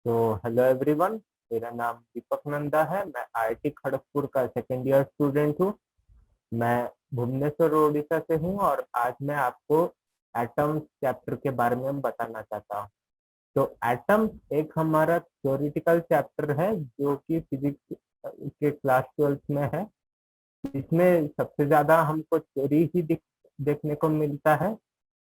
तो hello everyone. मेरा नाम दीपक नंदा है। मैं आईआईटी खड़गपुर का सेकेंड ईयर स्टूडेंट हूँ। मैं भुवनेश्वर उड़ीसा से हूँ और आज मैं आपको एटम्स चैप्टर के बारे में बताना चाहता हूँ। तो एटम्स एक हमारा थ्योरेटिकल चैप्टर है जो कि फिजिक्स के क्लास 12 में है। इसमें सबसे ज्यादा हमको थ्योरी ही देखने को मिलता है।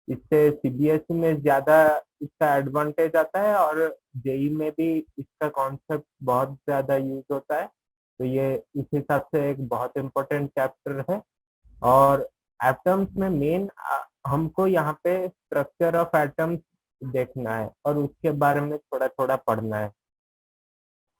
इससे सीबीएसई में ज्यादा इसका एडवांटेज आता है और जेई में भी इसका कॉन्सेप्ट बहुत ज्यादा यूज होता है। तो ये इस हिसाब से एक बहुत इम्पोर्टेंट चैप्टर है। और एटम्स में मेन हमको यहाँ पे स्ट्रक्चर ऑफ एटम्स देखना है और उसके बारे में थोड़ा थोड़ा पढ़ना है।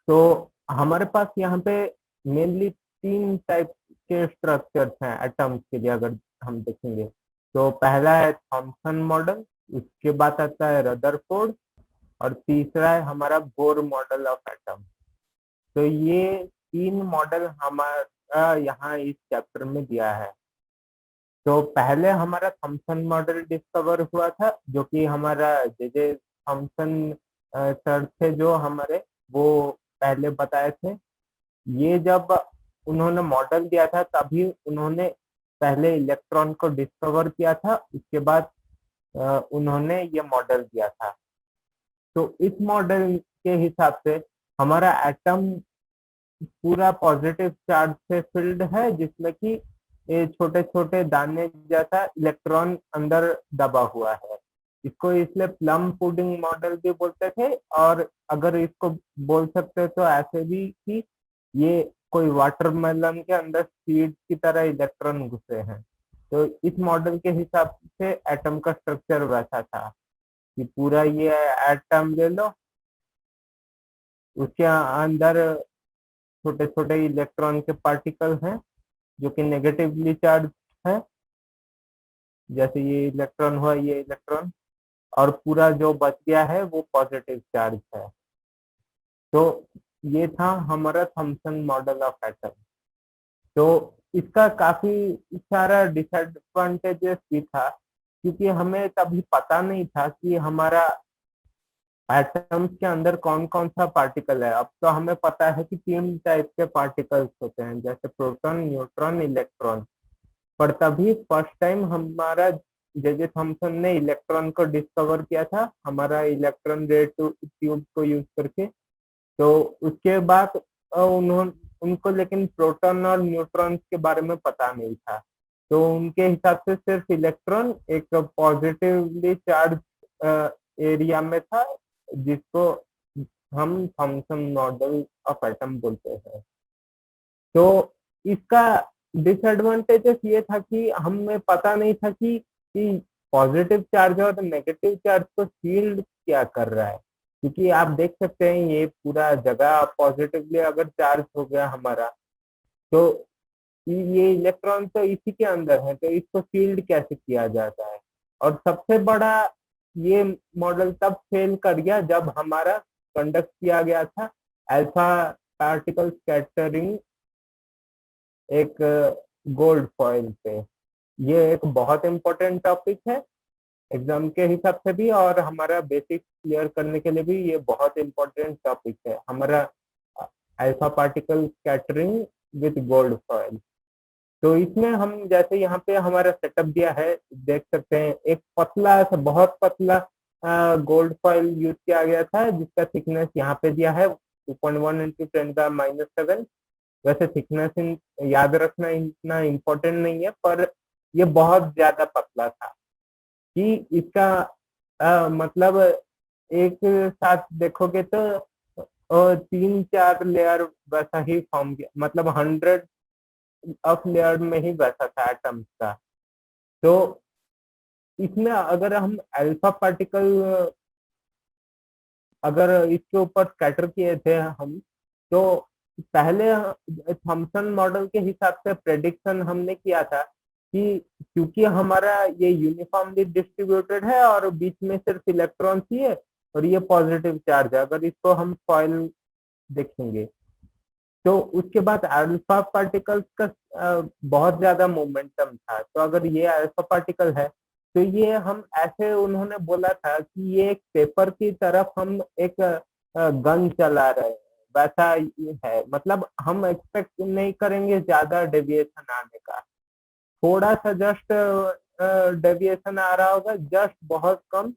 तो हमारे पास यहाँ पे मेनली तीन टाइप के स्ट्रक्चर्स हैं एटम्स के लिए। अगर हम देखेंगे तो पहला है थॉमसन मॉडल, उसके बाद आता है रदरफोर्ड और तीसरा है हमारा बोर मॉडल ऑफ एटम। तो ये तीन मॉडल हमारा यहाँ इस चैप्टर में दिया है। तो पहले हमारा थॉमसन मॉडल डिस्कवर हुआ था जो कि हमारा जे थॉमसन सर थे जो हमारे वो पहले बताए थे। ये जब उन्होंने मॉडल दिया था तभी उन्होंने पहले इलेक्ट्रॉन को डिस्कवर किया था। उसके बाद उन्होंने ये मॉडल दिया था। तो इस मॉडल के हिसाब से हमारा एटम पूरा पॉजिटिव चार्ज से फिल्ड है जिसमें कि ये छोटे छोटे दाने जैसा इलेक्ट्रॉन अंदर दबा हुआ है। इसको इसलिए प्लम पुडिंग मॉडल भी बोलते थे और अगर इसको बोल सकते तो ऐसे भी कि ये कोई वाटरमेलन के अंदर सीड की तरह इलेक्ट्रॉन घुसे हैं। तो इस मॉडल के हिसाब से एटम का स्ट्रक्चर वैसा था कि पूरा ये एटम ले लो, उसके अंदर छोटे छोटे इलेक्ट्रॉन के पार्टिकल हैं जो कि नेगेटिवली चार्ज है। जैसे ये इलेक्ट्रॉन हुआ, ये इलेक्ट्रॉन, और पूरा जो बच गया है वो पॉजिटिव चार्ज है। तो ये था हमारा थॉमसन मॉडल ऑफ एटम। तो इसका काफी सारा डिसएडवांटेजेस भी था क्योंकि हमें तभी पता नहीं था कि हमारा एटम्स के अंदर कौन कौन सा पार्टिकल है। अब तो हमें पता है कि तीन टाइप के पार्टिकल्स होते हैं, जैसे प्रोटॉन, न्यूट्रॉन, इलेक्ट्रॉन। पर तभी फर्स्ट टाइम हमारा जे थॉमसन ने इलेक्ट्रॉन को डिस्कवर किया था हमारा इलेक्ट्रॉन रे ट्यूब को यूज करके। तो उसके बाद उन्होंने उनको लेकिन प्रोटॉन और न्यूट्रॉन के बारे में पता नहीं था। तो उनके हिसाब से सिर्फ इलेक्ट्रॉन एक पॉजिटिवली चार्ज एरिया में था जिसको हम थॉमसन मॉडल ऑफ एटम बोलते हैं। तो इसका डिसएडवांटेजेस ये था कि हमें पता नहीं था कि पॉजिटिव चार्ज और नेगेटिव चार्ज को शील्ड क्या कर रहा है। क्योंकि आप देख सकते हैं ये पूरा जगह पॉजिटिवली अगर चार्ज हो गया हमारा, तो ये इलेक्ट्रॉन तो इसी के अंदर है, तो इसको शील्ड कैसे किया जाता है। और सबसे बड़ा ये मॉडल तब फेल कर गया जब हमारा कंडक्ट किया गया था अल्फा पार्टिकल स्कैटरिंग एक गोल्ड फॉइल पे। ये एक बहुत इम्पोर्टेंट टॉपिक है एग्जाम के हिसाब से भी और हमारा बेसिक क्लियर करने के लिए भी। ये बहुत इम्पोर्टेंट टॉपिक है हमारा alpha particle scattering with gold foil. तो इसमें हम जैसे यहाँ पे हमारा सेटअप दिया है, देख सकते हैं एक पतला सा बहुत पतला गोल्ड फॉइल यूज किया गया था जिसका थिकनेस यहाँ पे दिया है 2.1 इंटू 10⁻⁷। वैसे थिकनेस याद रखना इतना इम्पोर्टेंट नहीं है, पर ये बहुत ज्यादा पतला था कि इसका मतलब एक साथ देखोगे तो 3-4 लेयर वैसा ही फॉर्म किया, मतलब 100 लेयर में ही वैसा था एटम्स का। तो इसमें अगर हम अल्फा पार्टिकल अगर इसके ऊपर स्कैटर किए थे हम, तो पहले थॉमसन मॉडल के हिसाब से प्रेडिक्शन हमने किया था कि क्योंकि हमारा ये यूनिफॉर्मली डिस्ट्रीब्यूटेड है और बीच में सिर्फ इलेक्ट्रॉन्स ही है और ये पॉजिटिव चार्ज है। अगर इसको हम फॉइल देखेंगे तो उसके बाद अल्फा पार्टिकल्स का बहुत ज्यादा मोमेंटम था। तो अगर ये अल्फा पार्टिकल है तो ये हम ऐसे उन्होंने बोला था कि ये एक पेपर की तरफ हम एक गन चला रहे हैं, वैसा ये है। मतलब हम एक्सपेक्ट नहीं करेंगे ज्यादा डेविएशन आने का, थोड़ा सा जस्ट डेविएशन आ रहा होगा, जस्ट बहुत कम।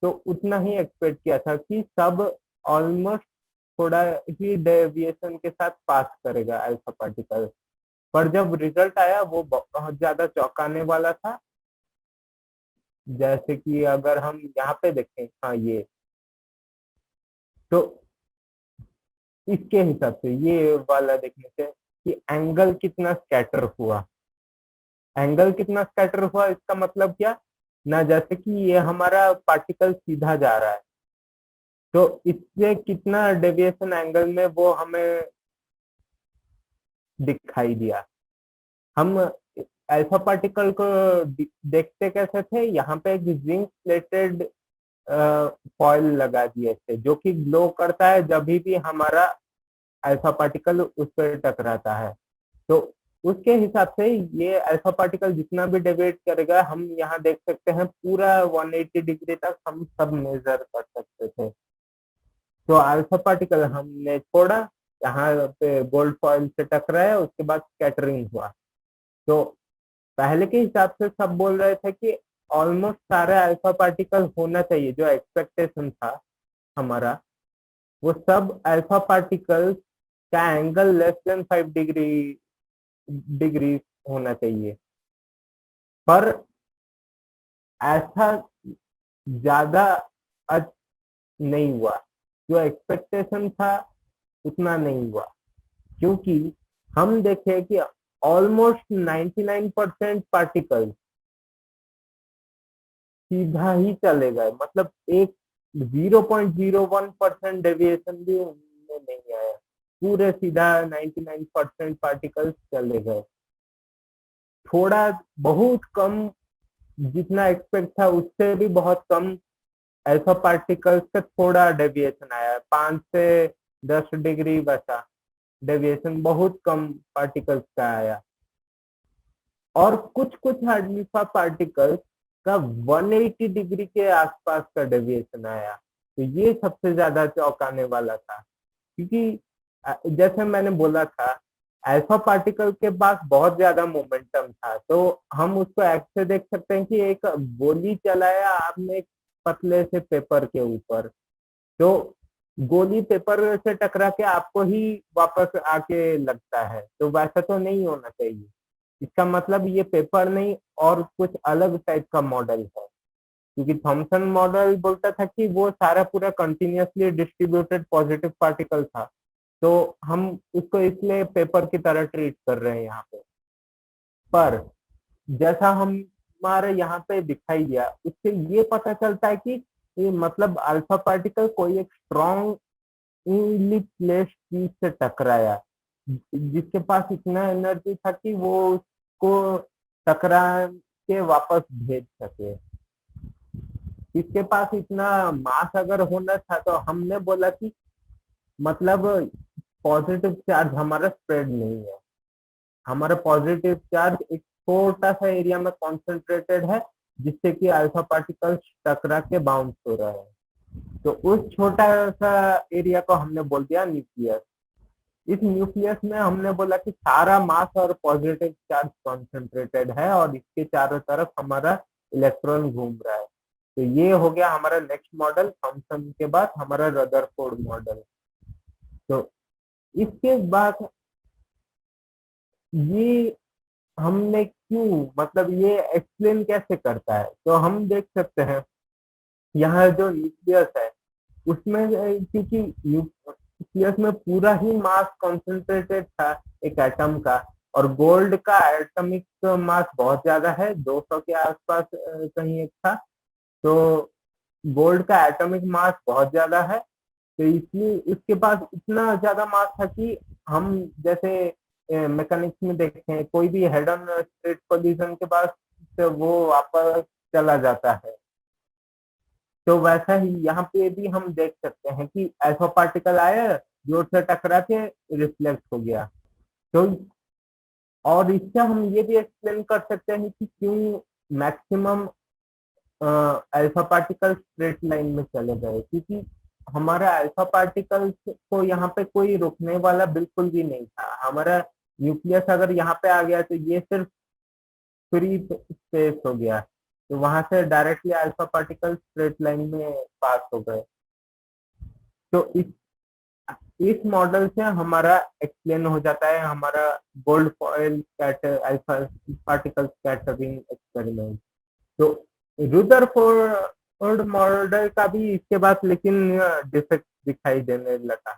तो उतना ही एक्सपेक्ट किया था कि सब ऑलमोस्ट थोड़ा ही डेविएशन के साथ पास करेगा अल्फा पार्टिकल। पर जब रिजल्ट आया वो बहुत ज्यादा चौंकाने वाला था। जैसे कि अगर हम यहाँ पे देखें, हाँ ये, तो इसके हिसाब से ये वाला देखने से कि एंगल कितना स्कैटर हुआ। एंगल कितना स्कैटर हुआ इसका मतलब क्या, ना जैसे कि ये हमारा पार्टिकल सीधा जा रहा है, तो इससे कितना डेविएशन एंगल में वो हमें दिखाई दिया। हम अल्फा पार्टिकल को देखते कैसे थे, यहाँ पे एक जिंक प्लेटेड फॉइल लगा दिए थे जो कि ग्लो करता है जब भी हमारा अल्फा पार्टिकल उस पर टकराता है। तो उसके हिसाब से ये अल्फा पार्टिकल जितना भी डेविएट करेगा, हम यहाँ देख सकते हैं पूरा 180 डिग्री तक हम सब मेजर कर सकते थे। तो अल्फा पार्टिकल हमने छोड़ा, यहाँ पे गोल्ड फॉइल से टकराया, उसके बाद स्कैटरिंग हुआ। तो पहले के हिसाब से सब बोल रहे थे कि ऑलमोस्ट सारे अल्फा पार्टिकल होना चाहिए, जो एक्सपेक्टेशन था हमारा, वो सब अल्फा पार्टिकल का एंगल लेस देन 5 डिग्री होना चाहिए। पर ऐसा ज्यादा नहीं हुआ, जो एक्सपेक्टेशन था उतना नहीं हुआ। क्योंकि हम देखें कि ऑलमोस्ट 99% पार्टिकल सीधा ही चले गए, मतलब एक 0.01% डेविएशन भी उनमें नहीं आया, पूरे सीधा 99% पार्टिकल्स चले गए। थोड़ा बहुत कम, जितना एक्सपेक्ट था उससे भी बहुत कम अल्फा पार्टिकल्स का थोड़ा डेविएशन आया, 5 से 10 डिग्री बचा डेविएशन, बहुत कम पार्टिकल्स का आया। और कुछ कुछ अल्फा पार्टिकल्स का 180 डिग्री के आसपास का डेविएशन आया। तो ये सबसे ज्यादा चौंकाने वाला था, क्योंकि जैसे मैंने बोला था अल्फा पार्टिकल के पास बहुत ज्यादा मोमेंटम था। तो हम उसको ऐसे देख सकते हैं कि एक गोली चलाया आपने एक पतले से पेपर के ऊपर, तो गोली पेपर से टकरा के आपको ही वापस आके लगता है, तो वैसा तो नहीं होना चाहिए। इसका मतलब ये पेपर नहीं और कुछ अलग टाइप का मॉडल है, क्योंकि थॉमसन मॉडल बोलता था कि वो सारा पूरा कंटिन्यूअसली डिस्ट्रीब्यूटेड पॉजिटिव पार्टिकल था। तो हम इसको इसलिए पेपर की तरह ट्रीट कर रहे हैं यहाँ पे। पर जैसा हमारे यहाँ पे दिखाई दिया, उससे ये पता चलता है कि ये मतलब अल्फा पार्टिकल कोई एक स्ट्रॉन्ग इनली प्लेस्ड चीज से टकराया, जिसके पास इतना एनर्जी था कि वो उसको टकरा के वापस भेज सके। इसके पास इतना मास अगर होना था, तो हमने बोला कि मतलब पॉजिटिव चार्ज हमारा स्प्रेड नहीं है, हमारा पॉजिटिव चार्ज एक छोटा सा एरिया में कॉन्सेंट्रेटेड है, जिससे कि अल्फा पार्टिकल्स टकरा के बाउंस हो रहे हैं। तो उस छोटा सा एरिया को हमने बोल दिया न्यूक्लियस। इस न्यूक्लियस में हमने बोला कि सारा मास और पॉजिटिव चार्ज कॉन्सेंट्रेटेड है और इसके चारों तरफ हमारा इलेक्ट्रॉन घूम रहा है। तो ये हो गया हमारा नेक्स्ट मॉडल, थॉमसन के बाद हमारा रदरफोर्ड मॉडल। तो इसके बाद ये हमने क्यों, मतलब ये एक्सप्लेन कैसे करता है, तो हम देख सकते हैं यहाँ जो न्यूक्लियस है उसमें, क्योंकि न्यूक्लियस में पूरा ही मास कॉन्सेंट्रेटेड था एक एटम का, और गोल्ड का एटॉमिक मास बहुत ज्यादा है, 200 के आसपास कहीं एक था। तो गोल्ड का एटॉमिक मास बहुत ज्यादा है, तो इसलिए इसके पास इतना ज्यादा मास था कि हम जैसे मैकेनिक्स में देखें, कोई भी हेड ऑन स्ट्रेट पोजीशन के पास तो वो वापस चला जाता है। तो वैसा ही यहाँ पे भी हम देख सकते हैं कि अल्फा पार्टिकल आया, जोर से टकरा के रिफ्लेक्ट हो गया। तो और इससे हम ये भी एक्सप्लेन कर सकते हैं कि क्यों maximum alpha particle straight line में चले गए, क्योंकि हमारा अल्फा पार्टिकल को यहाँ पे कोई रुकने वाला बिल्कुल भी नहीं था। हमारा न्यूक्लियस अगर यहाँ पे आ गया तो ये सिर्फ फ्री स्पेस हो गया, तो वहां से directly alpha particle straight line में पास हो गए। तो इस मॉडल से हमारा एक्सप्लेन हो जाता है हमारा gold foil scatter alpha particle scattering experiment. तो रुदरफोर्ड मॉडल का भी इसके बाद लेकिन डिफेक्ट दिखाई देने लगा,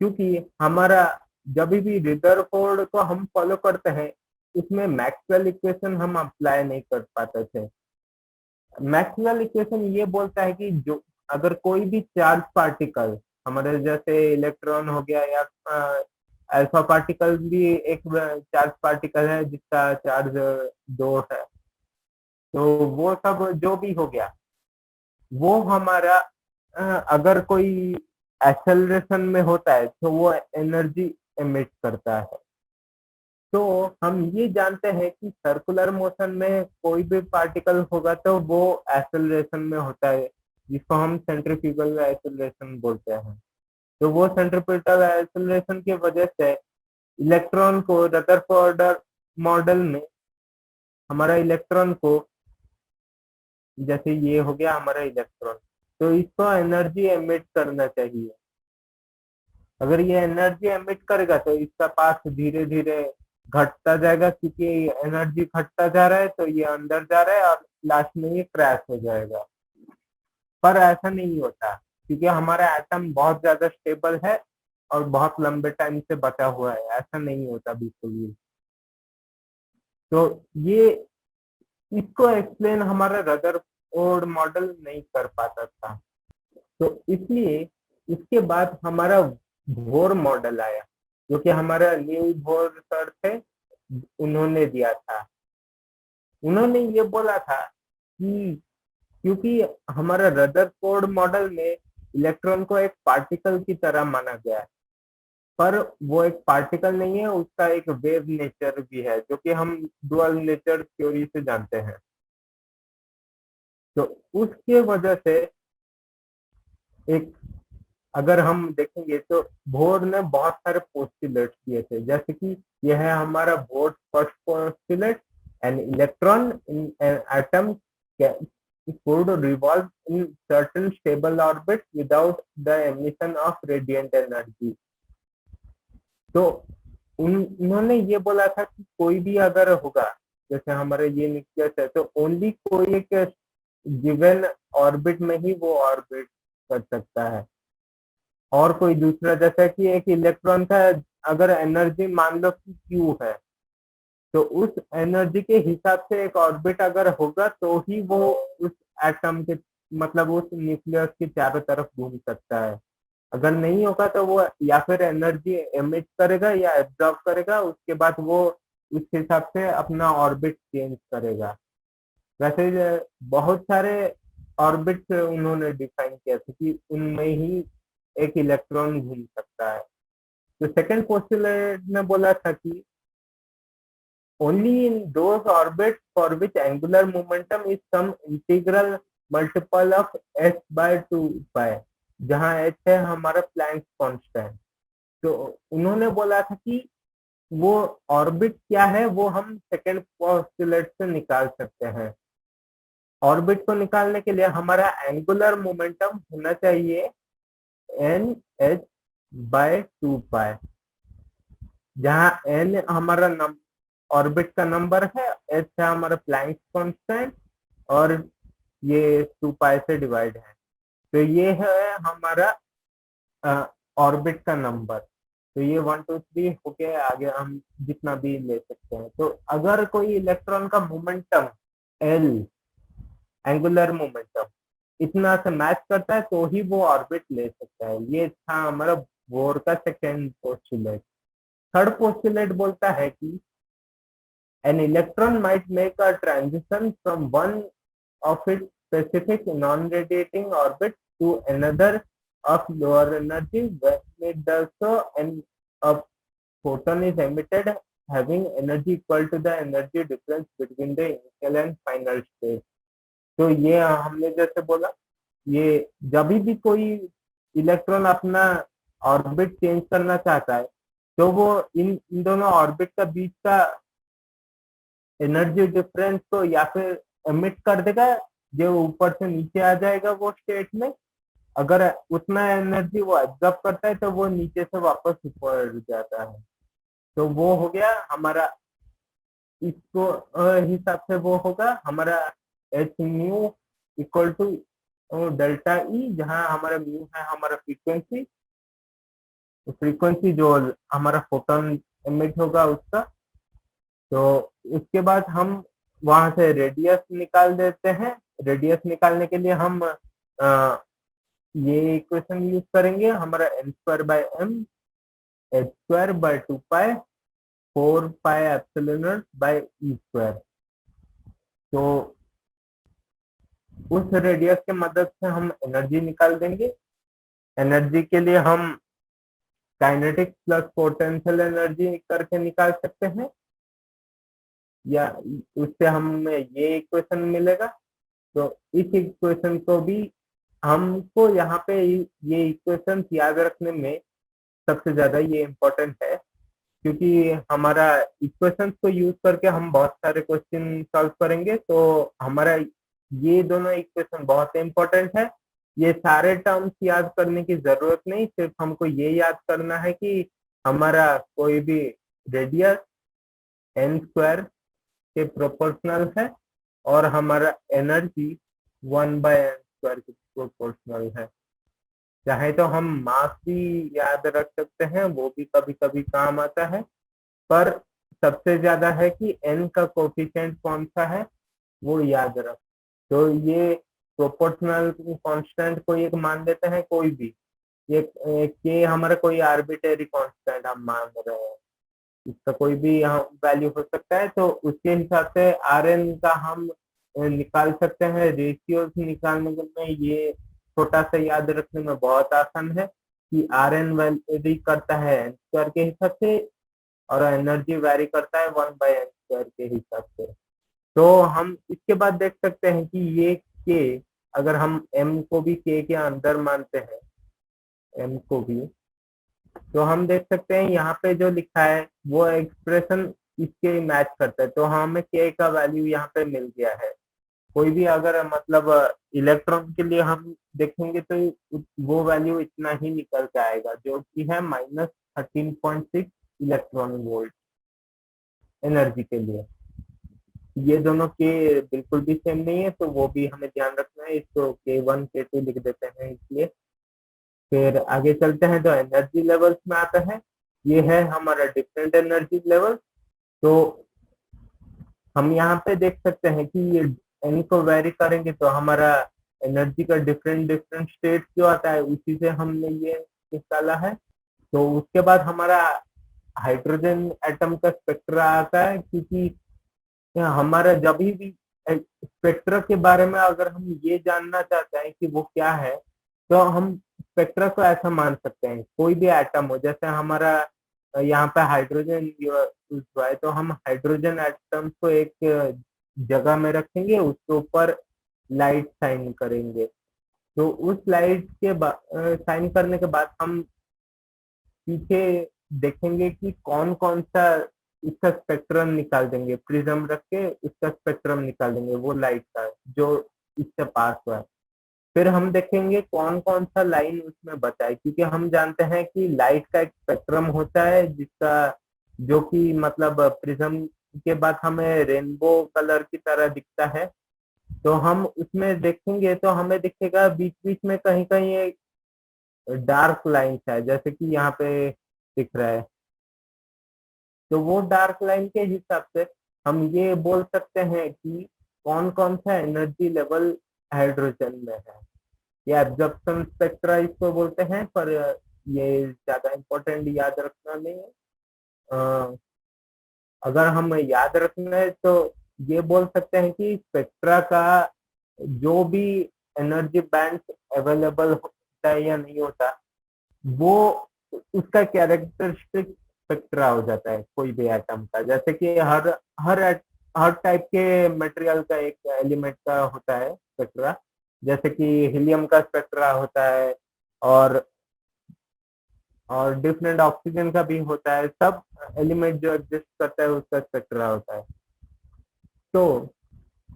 क्योंकि हमारा जब भी रुदरफोर्ड को हम फॉलो करते हैं इसमें मैक्सवेल इक्वेशन हम अप्लाई नहीं कर पाते थे। मैक्सवेल इक्वेशन ये बोलता है कि जो अगर कोई भी चार्ज पार्टिकल हमारे जैसे इलेक्ट्रॉन हो गया या अल्फा पार्टिकल भी एक चार्ज पार्टिकल है जिसका चार्ज 2 है, तो वो सब जो भी हो गया वो हमारा अगर कोई एक्सेलरेशन में होता है तो वो एनर्जी एमिट करता है। तो हम ये जानते हैं कि सर्कुलर मोशन में कोई भी पार्टिकल होगा तो वो एक्सेलरेशन में होता है, जिसको हम सेंट्रीफ्यूगल एक्सेलरेशन बोलते हैं। तो वो सेंट्रीपिटल एक्सेलरेशन की वजह से इलेक्ट्रॉन को रदरफोर्ड मॉडल में हमारा इलेक्ट्रॉन को, जैसे ये हो गया हमारा इलेक्ट्रॉन, तो इसको एनर्जी एमिट करना चाहिए। अगर ये एनर्जी एमिट करेगा तो इसका पास धीरे धीरे घटता जाएगा, क्योंकि एनर्जी घटता जा रहा है तो ये अंदर जा रहा है और लास्ट में ये क्रैश हो जाएगा। पर ऐसा नहीं होता, क्योंकि हमारा एटम बहुत ज्यादा स्टेबल है और बहुत लंबे टाइम से बचा हुआ है। ऐसा नहीं होता बिल्कुल भी। तो ये इसको एक्सप्लेन हमारा रदरफोर्ड मॉडल नहीं कर पाता था। तो इसलिए इसके बाद हमारा बोर मॉडल आया, जो कि हमारा न्यू बोर सर थे, उन्होंने दिया था। उन्होंने ये बोला था कि क्योंकि हमारा रदरफोर्ड मॉडल में इलेक्ट्रॉन को एक पार्टिकल की तरह माना गया है, पर वो एक पार्टिकल नहीं है, उसका एक वेव नेचर भी है, जो कि हम डुअल नेचर थ्योरी से जानते हैं। तो उसके वजह से एक अगर हम देखेंगे तो बोर ने बहुत सारे पोस्टुलेट किए थे, जैसे कि यह है हमारा bore first postulate, an electron in an atom could revolve in certain stable orbits without the emission of radiant energy। तो उन्होंने ये बोला था कि कोई भी अगर होगा, जैसे हमारे ये न्यूक्लियस है, तो ओनली कोई एक गिवन ऑर्बिट में ही वो ऑर्बिट कर सकता है, और कोई दूसरा, जैसा कि एक इलेक्ट्रॉन का अगर एनर्जी मान लो कि Q है, तो उस एनर्जी के हिसाब से एक ऑर्बिट अगर होगा तो ही वो उस एटम के मतलब उस न्यूक्लियस के चारों तरफ घूम सकता है। अगर नहीं होगा तो वो या फिर एनर्जी एमिट करेगा या एब्जॉर्ब करेगा, उसके बाद वो उस हिसाब से अपना ऑर्बिट चेंज करेगा। वैसे बहुत सारे ऑर्बिट उन्होंने डिफाइन किया था कि उनमें ही एक इलेक्ट्रॉन घूम सकता है। तो सेकंड पोस्टुलेट ने बोला था कि only in those orbits for which angular momentum is some integral multiple of h by 2 pi, जहां h है हमारा प्लैंक कांस्टेंट। तो उन्होंने बोला था कि वो ऑर्बिट क्या है वो हम सेकंड पोस्टुलेट से निकाल सकते हैं। ऑर्बिट को निकालने के लिए हमारा एंगुलर मोमेंटम होना चाहिए एन एच बाय 2 पाई, जहां एन हमारा ऑर्बिट का नंबर है, एच है हमारा प्लैंक कांस्टेंट, और ये 2 पाई से डिवाइड है। तो ये है हमारा ऑर्बिट का नंबर। तो ये 1 2 3 होके आगे हम जितना भी ले सकते हैं। तो अगर कोई इलेक्ट्रॉन का मोमेंटम एल, एंगुलर मोमेंटम, इतना से मैच करता है तो ही वो ऑर्बिट ले सकता है। ये था हमारा बोर का सेकेंड पोस्टुलेट। थर्ड पोस्टुलेट बोलता है कि an electron might make a transition from one of its specific non-radiating orbits to another of lower energy when it does so, and a photon is emitted having energy equal to the energy difference between the initial and final state। तो ये हमने जैसे बोला, ये जब भी कोई electron अपना ऑर्बिट चेंज करना चाहता है तो वो इन दोनों ऑर्बिट का बीच का एनर्जी डिफरेंस को या फिर एमिट कर देगा, जो ऊपर से नीचे आ जाएगा वो स्टेट में। अगर उतना एनर्जी वो एब्जॉर्ब करता है तो वो नीचे से वापस ऊपर जाता है। तो वो हो गया हमारा, इसको हिसाब से वो होगा हमारा H mu equal to delta E, जहाँ हमारा म्यू है हमारा फ्रीक्वेंसी, फ्रीक्वेंसी जो हमारा फोटोन एमिट होगा उसका। तो उसके बाद हम वहां से रेडियस निकाल देते हैं। रेडियस निकालने के लिए हम ये इक्वेशन यूज करेंगे, हमारा M square by M H square by 2 pi 4 pi epsilon not by E square. तो उस रेडियस के मदद से हम एनर्जी निकाल देंगे। एनर्जी के लिए हम काइनेटिक प्लस पोटेंशियल एनर्जी करके निकाल सकते हैं, या उससे हमें ये इक्वेशन मिलेगा। तो इस इक्वेशन को भी हमको यहाँ पे ये इक्वेशन याद रखने में सबसे ज्यादा ये इम्पोर्टेंट है, क्योंकि हमारा इक्वेशन को यूज करके हम बहुत सारे क्वेश्चन सॉल्व करेंगे। तो हमारा ये दोनों इक्वेशन बहुत इम्पोर्टेंट है। ये सारे टर्म्स याद करने की जरूरत नहीं, सिर्फ हमको ये याद करना है कि हमारा कोई भी रेडियस एन स्क्वायर के प्रोपोर्शनल है और हमारा एनर्जी 1/n² के प्रोपोर्शनल है। चाहे तो हम मास भी याद रख सकते हैं, वो भी कभी कभी काम आता है, पर सबसे ज्यादा है कि n का कोफिशिएंट कौन सा है वो याद रख। तो ये प्रोपोर्शनल कांस्टेंट को एक मान लेते हैं, कोई भी ये हमारा कोई आर्बिट्रेरी कांस्टेंट हम मान रहे हैं, इसका कोई भी यहाँ वैल्यू हो सकता है। तो उसके हिसाब से आर एन का हम निकाल सकते हैं। रेशियोज निकालने में ये छोटा सा याद रखने में बहुत आसान है कि आर एन वैरी करता है एन स्क्वायर के हिसाब से और एनर्जी वैरी करता है 1/n² के हिसाब से। तो हम इसके बाद देख सकते हैं कि ये के, अगर हम एम को भी के अंदर मानते हैं, एम को भी, तो हम देख सकते हैं यहाँ पे जो लिखा है वो एक्सप्रेशन इसके मैच करता है। तो हमें के का वैल्यू यहाँ पे मिल गया है। कोई भी अगर मतलब इलेक्ट्रॉन के लिए हम देखेंगे तो वो वैल्यू इतना ही निकल के आएगा, जो कि है -13.6 इलेक्ट्रॉन वोल्ट एनर्जी के लिए। ये दोनों के बिल्कुल भी सेम नहीं है, तो वो भी हमें ध्यान रखना है। इसको K1 K2 लिख देते हैं इसलिए। फिर आगे चलते हैं तो एनर्जी लेवल्स में आता है। ये है हमारा डिफरेंट एनर्जी लेवल। तो हम यहाँ पे देख सकते हैं कि ये एन को वेरी करेंगे तो हमारा एनर्जी का डिफरेंट डिफरेंट स्टेट जो आता है उसी से हमने ये निकाला है। तो उसके बाद हमारा हाइड्रोजन एटम का स्पेक्ट्रा आता है, क्योंकि हमारा जब भी स्पेक्ट्रा के बारे में अगर हम ये जानना चाहते हैं कि वो क्या है, तो हम स्पेक्ट्रा को ऐसा मान सकते हैं, कोई भी एटम हो, जैसे हमारा यहाँ पे हाइड्रोजन यूज हुआ है तो हम हाइड्रोजन एटम को एक जगह में रखेंगे, उसके ऊपर लाइट साइन करेंगे। तो उस लाइट के साइन करने के बाद हम पीछे देखेंगे कि कौन कौन सा इसका स्पेक्ट्रम निकाल देंगे, प्रिज्म रख के इसका स्पेक्ट्रम निकाल देंगे वो लाइट का जो इससे पास हुआ है। फिर हम देखेंगे कौन कौन सा लाइन उसमें बचा है, क्योंकि हम जानते हैं कि लाइट का एक स्पेक्ट्रम होता है जिसका, जो कि मतलब प्रिज्म के बाद हमें रेनबो कलर की तरह दिखता है। तो हम उसमें देखेंगे तो हमें दिखेगा बीच बीच में कहीं कहीं एक डार्क लाइन है, जैसे कि यहाँ पे दिख रहा है। तो वो डार्क लाइन के हिसाब से हम ये बोल सकते हैं कि कौन कौन सा एनर्जी लेवल हाइड्रोजन में है। ये एब्जॉर्प्शन स्पेक्ट्रा इसको बोलते हैं, पर ये ज्यादा इम्पोर्टेंट याद रखना नहीं है। अगर हम याद रखना है तो ये बोल सकते हैं कि स्पेक्ट्रा का जो भी एनर्जी बैंड अवेलेबल होता है या नहीं होता, वो उसका कैरेक्टरिस्टिक स्पेक्ट्रा हो जाता है कोई भी एटम का। जैसे कि हर टाइप के मटेरियल का एक एलिमेंट का होता है स्पेक्ट्रा, जैसे कि हीलियम का स्पेक्ट्रा होता है और और डिफरेंट ऑक्सीजन का भी होता है, सब एलिमेंट जो एग्जिस्ट करता है उसका स्पेक्ट्रा होता है। तो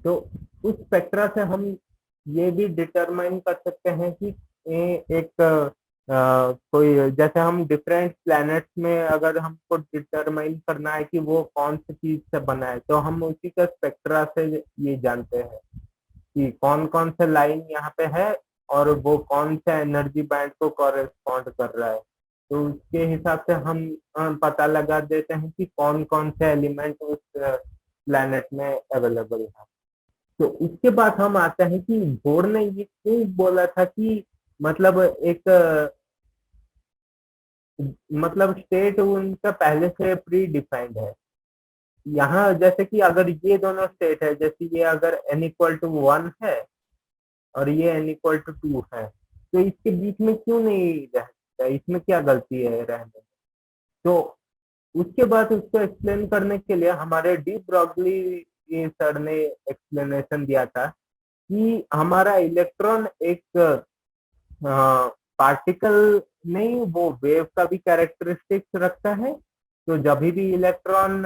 तो उस स्पेक्ट्रा से हम ये भी डिटरमाइन कर सकते हैं कि एक कोई, जैसे हम डिफरेंट प्लैनेट्स में अगर हमको डिटरमाइन करना है कि वो कौन सी चीज से बना है, तो हम उसी का स्पेक्ट्रा से ये जानते हैं कि कौन कौन से लाइन यहाँ पे है और वो कौन से एनर्जी बैंड को कॉरेस्पॉन्ड कर रहा है। तो उसके हिसाब से हम पता लगा देते हैं कि कौन कौन से एलिमेंट उस प्लैनेट में अवेलेबल है। तो उसके बाद हम आते हैं कि बोर ने ये क्यों बोला था कि मतलब एक मतलब स्टेट उनका पहले से प्री डिफाइंड है। यहाँ जैसे कि अगर ये दोनों स्टेट है, जैसे ये अगर n=1 है और ये n=2 है, तो इसके बीच में क्यों नहीं रह सकता, इसमें क्या गलती है रहने में। तो उसके बाद उसको एक्सप्लेन करने के लिए हमारे डी ब्रॉगली सर ने एक्सप्लेनेशन दिया था कि हमारा इलेक्ट्रॉन एक पार्टिकल नहीं, वो वेव का भी कैरेक्टरिस्टिक्स रखता है। तो जब भी इलेक्ट्रॉन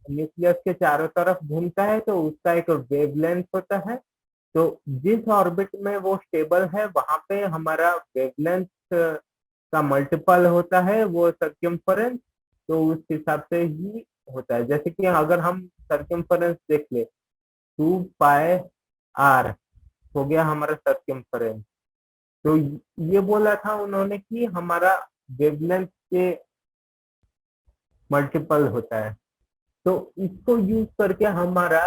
न्यूक्लियस के चारों तरफ घूमता है तो उसका एक वेवलेंथ होता है। तो जिस ऑर्बिट में वो स्टेबल है वहां पे हमारा वेवलेंथ का मल्टीपल होता है वो सर्कम्फरेंस। तो उस हिसाब से ही होता है, जैसे कि अगर हम सर्कम्फरेंस देख ले, 2πr हो गया हमारा सर्कम्फरेंस। तो ये बोला था उन्होंने कि हमारा वेवलेंथ के मल्टीपल होता है। तो इसको यूज करके हमारा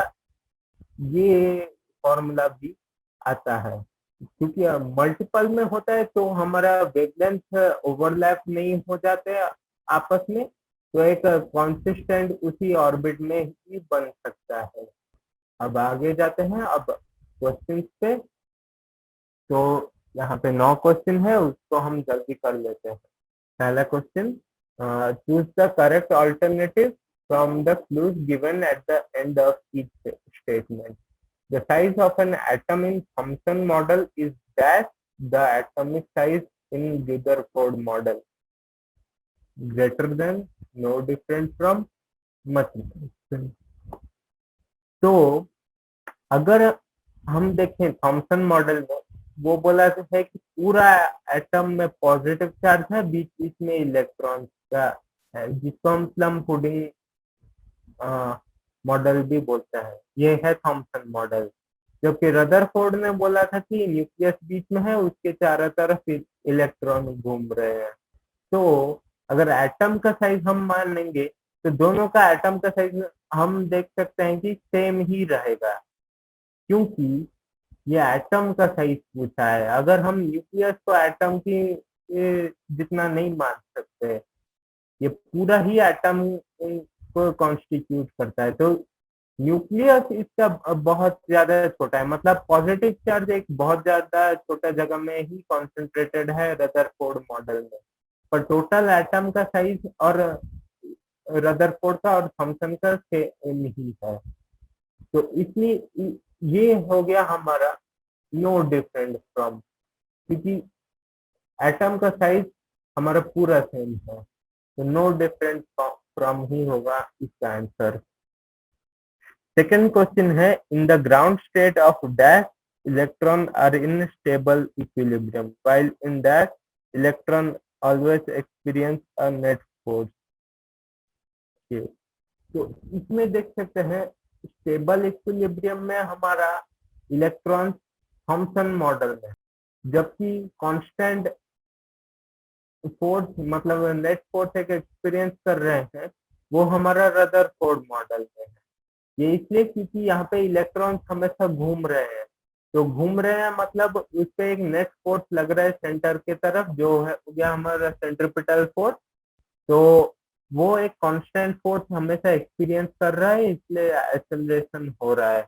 ये फॉर्मूला भी आता है, क्योंकि मल्टीपल में होता है तो हमारा वेवलेंथ ओवरलैप नहीं हो जाते आपस में, तो एक कॉन्सिस्टेंट उसी ऑर्बिट में ही बन सकता है। अब आगे जाते हैं अब क्वेश्चन पे। तो यहाँ पे 9 क्वेश्चन है, उसको हम जल्दी कर लेते हैं। पहला question, choose the correct alternative from the clues given at the end of each statement. The size of an atom in Thomson model is dash the atomic size in Rutherford model. Greater than, no different from, much different. तो अगर हम देखें Thompson model में, वो बोला है कि पूरा एटम में पॉजिटिव चार्ज है, बीच बीच में इलेक्ट्रॉन का है, जिसको हम प्लम पुडिंग मॉडल भी बोलते हैं। ये है थॉमसन मॉडल। जबकि रदरफोर्ड ने बोला था कि न्यूक्लियस बीच में है, उसके चारों तरफ इलेक्ट्रॉन घूम रहे हैं। तो अगर एटम का साइज हम मान लेंगे तो दोनों का एटम का साइज हम देख सकते हैं कि सेम ही रहेगा, क्योंकि ये एटम का साइज पूछा है। अगर हम न्यूक्लियस को एटम की जितना नहीं मान सकते, ये पूरा ही एटम को कॉन्स्टिट्यूट करता है। तो न्यूक्लियस इसका बहुत ज्यादा छोटा है, मतलब पॉजिटिव चार्ज एक बहुत ज्यादा छोटा जगह में ही कॉन्सेंट्रेटेड है रदरफोर्ड मॉडल में, पर टोटल एटम का साइज और रदरफोर्ड का और थॉमसन का सेम ही है। तो इसलिए ये हो गया हमारा नो डिफरेंट फ्रॉम, क्योंकि एटम का साइज हमारा पूरा सेम है, तो नो डिफरेंट फ्रॉम ही होगा इसका आंसर। सेकंड क्वेश्चन है, in the ground state of dash electron are in stable equilibrium while in dash electron always experience a net force. तो इसमें देख सकते हैं स्टेबल इक्विलिब्रियम में हमारा इलेक्ट्रॉन थॉमसन मॉडल में, जबकि कांस्टेंट फोर्स मतलब नेट फोर्स एक एक्सपीरियंस कर रहे हैं, वो हमारा रदरफोर्ड मॉडल में है। ये इसलिए क्योंकि यहाँ पे इलेक्ट्रॉन हमेशा घूम रहे हैं। तो घूम रहे हैं मतलब उस पे एक नेट फोर्स लग रहा है सेंटर के तरफ, जो है हो गया हमारा सेंट्रिपिटल फोर्स। तो वो एक कांस्टेंट फोर्स हमेशा एक्सपीरियंस कर रहा है, इसलिए एक्सेलरेशन हो रहा है।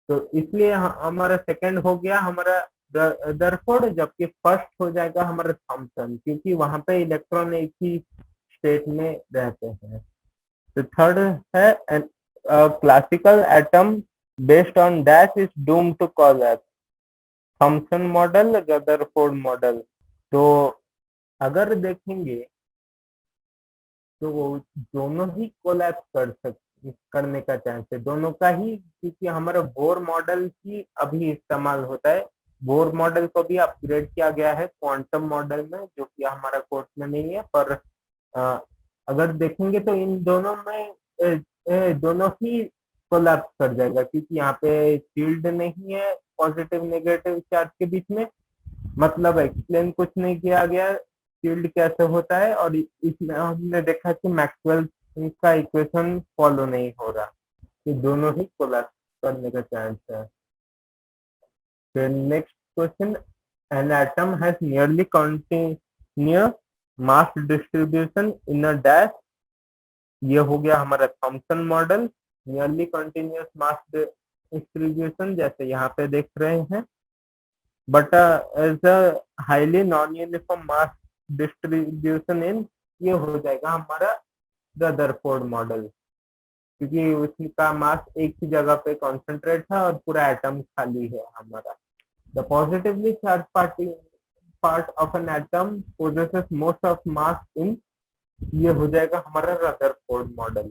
तो इसलिए हमारा सेकंड हो गया हमारा रदरफोर्ड, जबकि फर्स्ट हो जाएगा हमारा थॉमसन, क्योंकि वहां पे इलेक्ट्रॉन एक ही स्टेट में रहते हैं। तो थर्ड है, classical atom based on dash is doomed to collapse, Thomson model, Rutherford model. तो अगर देखेंगे तो दोनों ही कोलैप्स करने का चांस है, दोनों का ही, क्योंकि हमारा बोर मॉडल ही अभी इस्तेमाल होता है। बोर मॉडल को भी अपग्रेड किया गया है क्वांटम मॉडल में, जो कि हमारा कोर्स में नहीं है, पर अगर देखेंगे तो इन दोनों में दोनों ही कोलैप्स कर जाएगा, क्योंकि यहाँ पे फील्ड नहीं है पॉजिटिव नेगेटिव चार्ज के बीच में, मतलब एक्सप्लेन कुछ नहीं किया गया फील्ड कैसे होता है, और इसमें हमने देखा कि मैक्सवेल का इक्वेशन फॉलो नहीं हो रहा, ये दोनों ही कोलैप्स करने का चांस है। फिर next question, an atom has nearly continuous mass distribution in a dash, ये हो गया हमारा Thomson model. Nearly continuous mass distribution जैसे यहाँ पे देख रहे हैं, but as a highly non uniform mass distribution in, ये हो जाएगा हमारा रदरफोर्ड मॉडल, क्योंकि उसका मास एक ही जगह पे कॉन्सेंट्रेट था और पूरा एटम खाली है हमारा। The positively charged part of an atom possesses most of mass in, ये हो जाएगा हमारा रदरफोर्ड मॉडल,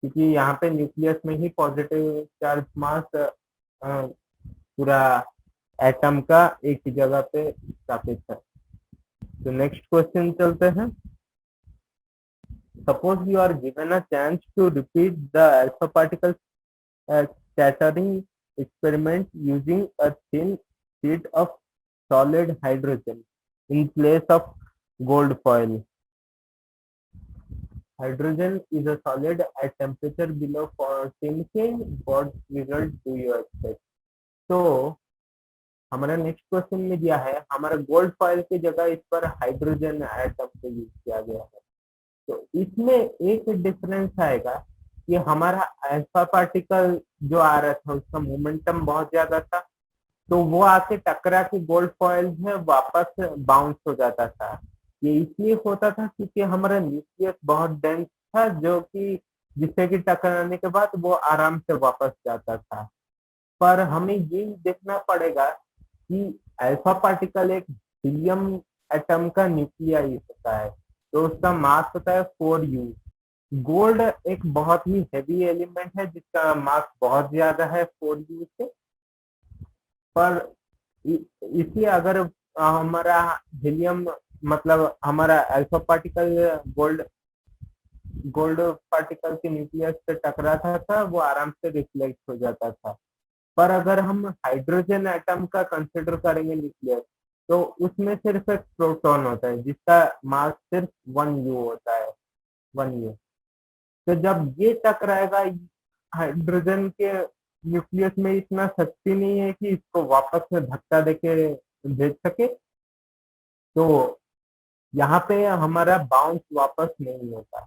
क्योंकि यहाँ पे न्यूक्लियस में ही पॉजिटिव चार्ज मास पूरा एटम का एक ही जगह पे स्थापित है। तो नेक्स्ट क्वेश्चन चलते हैं। Suppose you are given a chance to repeat the alpha particle scattering experiment using a thin sheet of solid hydrogen in place of gold foil. Hydrogen is a solid at temperature below 14 K. What result do you expect? तो हमारा next question में दिया है, हमारा gold foil की जगह इस पर हाइड्रोजन एटम को यूज किया गया है। तो इसमें एक डिफरेंस आएगा कि हमारा अल्फा पार्टिकल जो आ रहा था उसका मोमेंटम बहुत ज्यादा था, तो वो आके टकरा के गोल्ड फॉइल में वापस बाउंस हो जाता था। ये इसलिए होता था क्योंकि हमारा न्यूक्लियस बहुत डेंस था, जो कि जिससे कि टकराने के बाद वो आराम से वापस जाता था। पर हमें ये देखना पड़ेगा कि अल्फा पार्टिकल एक हीलियम एटम का न्यूक्लियाई होता है, तो उसका मास होता है 4u। गोल्ड एक बहुत ही हेवी एलिमेंट है जिसका मास बहुत ज्यादा है 4u से, पर इसी अगर हमारा हीलियम, मतलब हमारा alpha particle gold gold particle के न्यूक्लियस से टकराता था, वो आराम से रिफ्लेक्ट हो जाता था। पर अगर हम हाइड्रोजन एटम का कंसिडर करेंगे न्यूक्लियस, तो उसमें सिर्फ एक प्रोटॉन होता है जिसका मास सिर्फ 1u होता है, 1u। तो जब ये टकराएगा, हाइड्रोजन के न्यूक्लियस में इतना शक्ति नहीं है कि इसको वापस में धक्का देके भेज सके, तो यहाँ पे हमारा बाउंस वापस नहीं होता।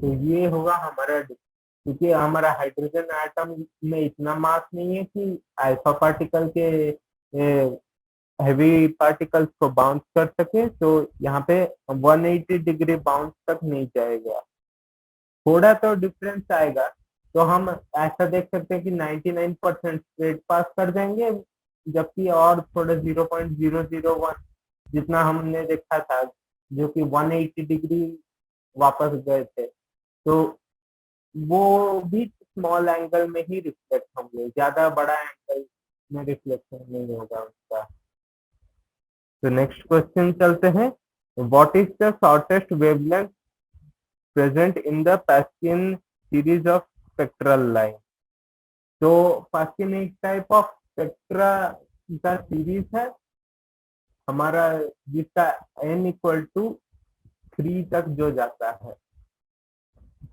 तो ये होगा हमारा, क्योंकि हमारा हाइड्रोजन एटम में इतना मास नहीं है कि अल्फा पार्टिकल के हेवी पार्टिकल्स को बाउंस कर सके, तो यहाँ पे 180 डिग्री बाउंस तक नहीं जाएगा। थोड़ा तो डिफरेंस आएगा, तो हम ऐसा देख सकते हैं कि 99% स्ट्रेट पास कर देंगे, जबकि और थोड़ा 0.001 जितना हमने देखा था, जो कि 180 डिग्री वापस गए थे, तो वो भी स्मॉल एंगल में ही रिफ्लेक्ट होंगे, ज्यादा बड़ा एंगल में रिफ्लेक्शन नहीं होगा उसका। तो नेक्स्ट क्वेश्चन चलते हैं। What is the shortest wavelength present in the Paschen series of spectral line? तो पास्किन एक टाइप ऑफ स्पेक्ट्रा का सीरीज है हमारा, जिसका n इक्वल टू 3 तक जो जाता है,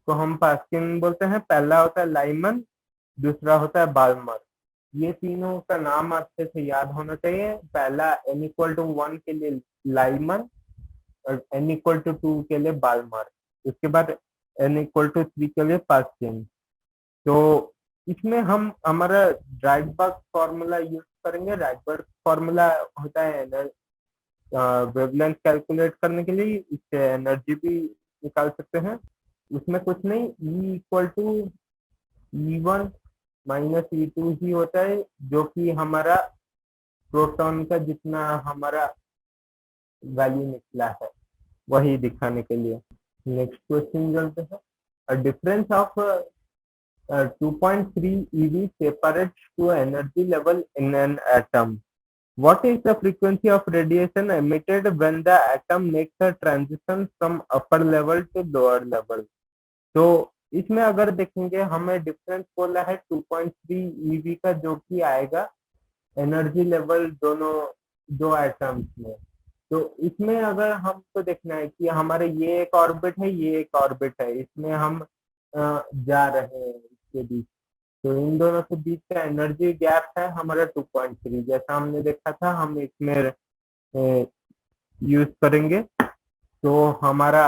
तो हम पास्किन बोलते हैं। पहला होता है लाइमन, दूसरा होता है बाल्मर। ये तीनों का नाम अच्छे से याद होना चाहिए। पहला n इक्वल टू 1 के लिए लाइमन और n इक्वल टू 2 के लिए बाल्मर, उसके बाद n इक्वल टू 3 के लिए पास्किन। तो इसमें हम हमारा राइटबर्ग फॉर्मूला यूज करेंगे। राइटबर्ग फॉर्मूला होता है वेवलेंथ कैलकुलेट करने के लिए, इससे एनर्जी भी निकाल सकते हैं। उसमें कुछ नहीं, E equal to E1 minus E2 ही होता है, जो कि हमारा प्रोटॉन का जितना हमारा वैल्यू निकला है, वही दिखाने के लिए। नेक्स्ट क्वेश्चन चलते हैं। A difference of 2.3 eV separates to energy level in an atom. What is the frequency of radiation emitted when the atom makes a transition from upper level to lower level? तो इसमें अगर देखेंगे हमें difference बोला है 2.3 eV का, जो कि आएगा एनर्जी लेवल दोनों दो एटम्स में। तो इसमें अगर हमको देखना है कि हमारे ये एक ऑर्बिट है, ये एक ऑर्बिट है, इसमें हम जा रहे हैं इसके बीच, तो इन दोनों के बीच का एनर्जी गैप है हमारा 2.3, जैसा हमने देखा था हम इसमें यूज करेंगे। तो हमारा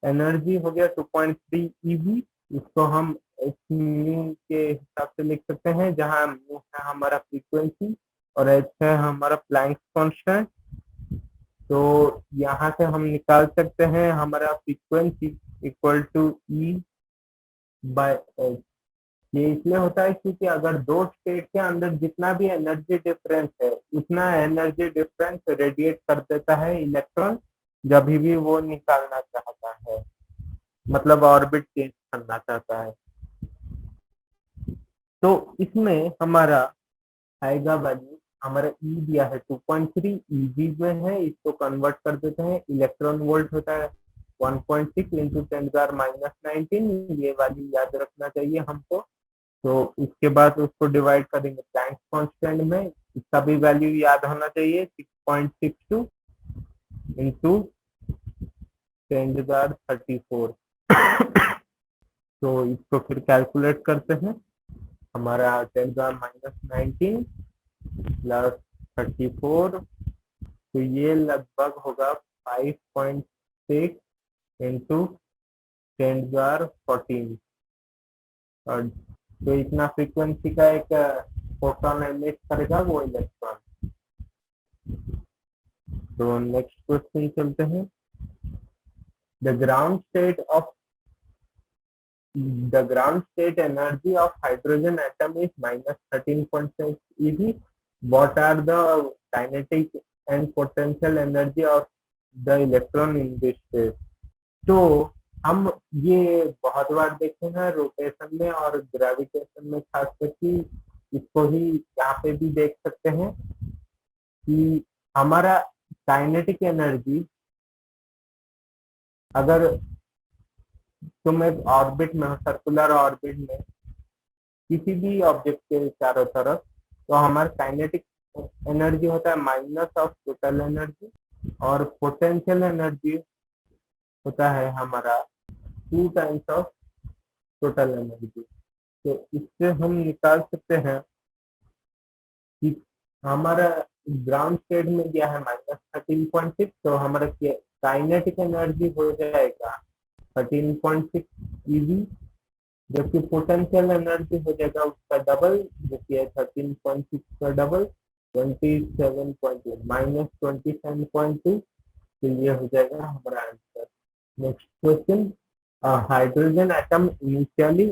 एनर्जी हो गया 2.3 eV। इसको हम म्यू के हिसाब से लिख सकते हैं, जहाँ म्यू है हमारा फ्रीक्वेंसी और एच है हमारा प्लैंक कांस्टेंट। तो यहाँ से हम निकाल सकते हैं हमारा frequency equal to E by H. ये इसलिए होता है क्योंकि अगर दो स्टेट के अंदर जितना भी एनर्जी डिफरेंस है, उतना एनर्जी डिफरेंस रेडिएट कर देता है इलेक्ट्रॉन जब भी वो निकालना चाहता है, मतलब ऑर्बिट चेंज करना चाहता है। तो इसमें हमारा आएगा वैल्यू, हमारा ई दिया है 2.3, ईवी में है, इसको कन्वर्ट कर देते हैं, इलेक्ट्रॉन वोल्ट होता है 1.6 इंटू 10⁻⁹, ये वैल्यू याद रखना चाहिए हमको। तो इसके बाद उसको डिवाइड करेंगे प्लैंक कांस्टेंट में, इसका भी वैल्यू याद होना चाहिए 6.62 इंटू 10⁻34। तो इसको फिर कैलकुलेट करते हैं, हमारा 10⁻⁹ प्लस 34, तो ये लगभग होगा 5.6 इंटू 10⁻14। और जो इतना फ्रीक्वेंसी का एक फोटोन एमिट करेगा वो इलेक्ट्रॉन। तो नेक्स्ट क्वेश्चन चलते हैं। The ground state energy of hydrogen atom is minus 13.6 eV. What are the kinetic and potential energy of the electron in this state? तो हम ये बहुत बार देखे हैं रोटेशन में और ग्रेविटेशन में, खास करके इसको ही यहाँ पे भी देख सकते हैं कि हमारा काइनेटिक एनर्जी, अगर तुम एक ऑर्बिट में, सर्कुलर ऑर्बिट में किसी भी ऑब्जेक्ट के चारों तरफ, तो हमारा काइनेटिक एनर्जी होता है माइनस ऑफ टोटल एनर्जी, और पोटेंशियल एनर्जी होता है हमारा 2 टाइम्स ऑफ टोटल एनर्जी। तो इससे हम निकाल सकते हैं कि हमारा ग्राउंड स्टेट में दिया है -13.6, तो हमारा काइनेटिक एनर्जी हो जाएगा 13.6 eV, जबकि पोटेंशियल एनर्जी हो जाएगा उसका डबल, जो कि है 13.6 का डबल 27.2 -27.2। तो ये हो जाएगा हमारा answer. Next question. Hydrogen atom initially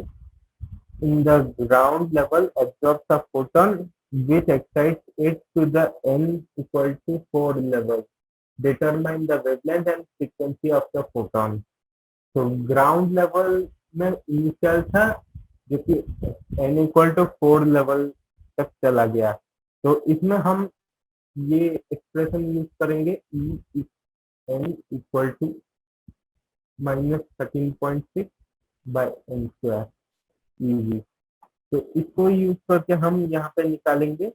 in the ground level absorbs a photon which excites it to the n equal to 4 level. Determine the wavelength and frequency of the photon. तो ground level में initial था, जो कि n equal to 4 level तक चला गया। तो इसमें हम ये एक्सप्रेशन यूज करेंगे E n equal to -13.6 by n square eV. तो इसको यूज करके हम यहाँ पे निकालेंगे।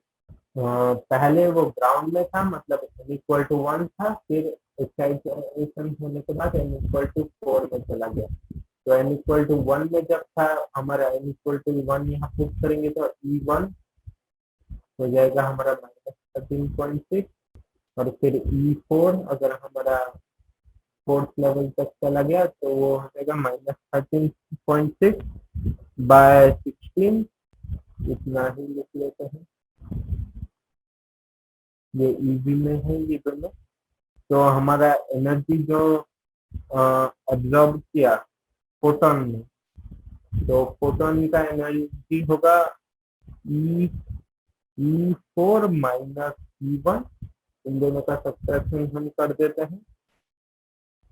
पहले वो ग्राउंड में था, मतलब n इक्वल टू 1 था, फिर एक्साइटेशन होने के बाद n इक्वल टू 4 में चला गया। तो n इक्वल टू 1 में जब था, हमारा n इक्वल टू 1 यहाँ पुट करेंगे तो E1 हो जाएगा हमारा -13.6, और फिर E4 अगर हमारा 4th लेवल तक चला गया तो वो हो जाएगा -13.6 बाय 16, इतना ही लिख लेते हैं। ये ईवी में है ये दोनों। तो हमारा एनर्जी जो एब्जॉर्ब किया फोटोन में, तो फोटोन का एनर्जी होगा E4 माइनस E1 इन दोनों का सब्ट्रैक्शन हम कर देते हैं,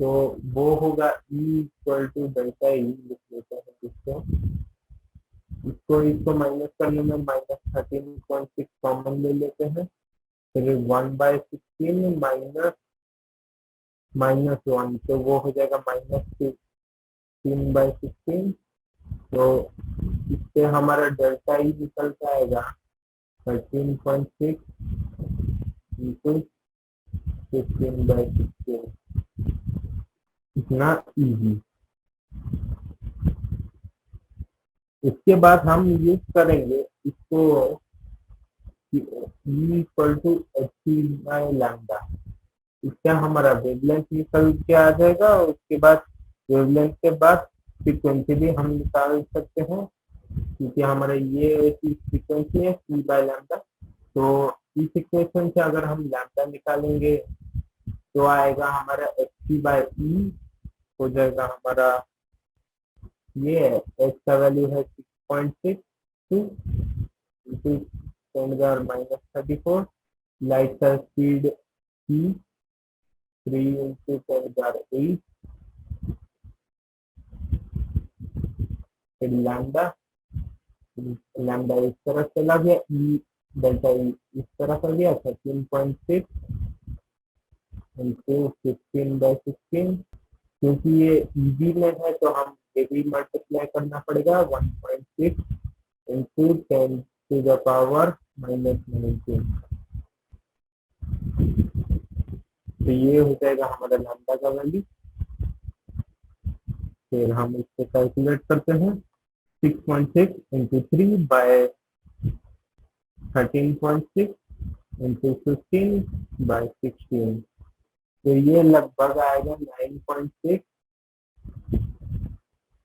तो वो होगा E equal to delta E लिख लेते हैं इसको माइनस करने में -13.6 कॉमन ले लेते हैं, फिर 1/16 -1, तो वो हो जाएगा -3/16। तो इससे हमारा डेल्टा ई निकल जाएगा 13.6 इंटू 15/16, इतना ईजी। इसके बाद हम यूज करेंगे इसको इक्वल टू h/लैम्डा। इसका हमारा वेवलेंथ निकल के आ जाएगा, और उसके बाद वेवलेंथ के बाद फ्रीक्वेंसी भी हम निकाल सकते हैं, क्योंकि हमारा ये फ्रीक्वेंसी है c/लैम्डा। तो इस इक्वेशन से अगर हम लैम्डा निकालेंगे तो आएगा हमारा hc/e, हो जाएगा हमारा ये h का वैल्यू है 6.62 इंटू 10⁻−34, लाइट का स्पीड c 3 इंटू 10⁸8, फिर लैम्डा इस तरफ चला गया, ई डेल्टा ई इस तरफ आ गया 13.6 इंटू 15/16। क्योंकि ये ईजी में है तो हम ये भी मल्टीप्लाई करना पड़ेगा, 1.6 इंटू 10⁻−19। तो ये हो जाएगा हमारा लैम्डा का वैल्यू। फिर हम इसको कैलकुलेट करते हैं, 6.6 इंटू 3/13.6 इंटू 15/16, तो ये लगभग आएगा 9.6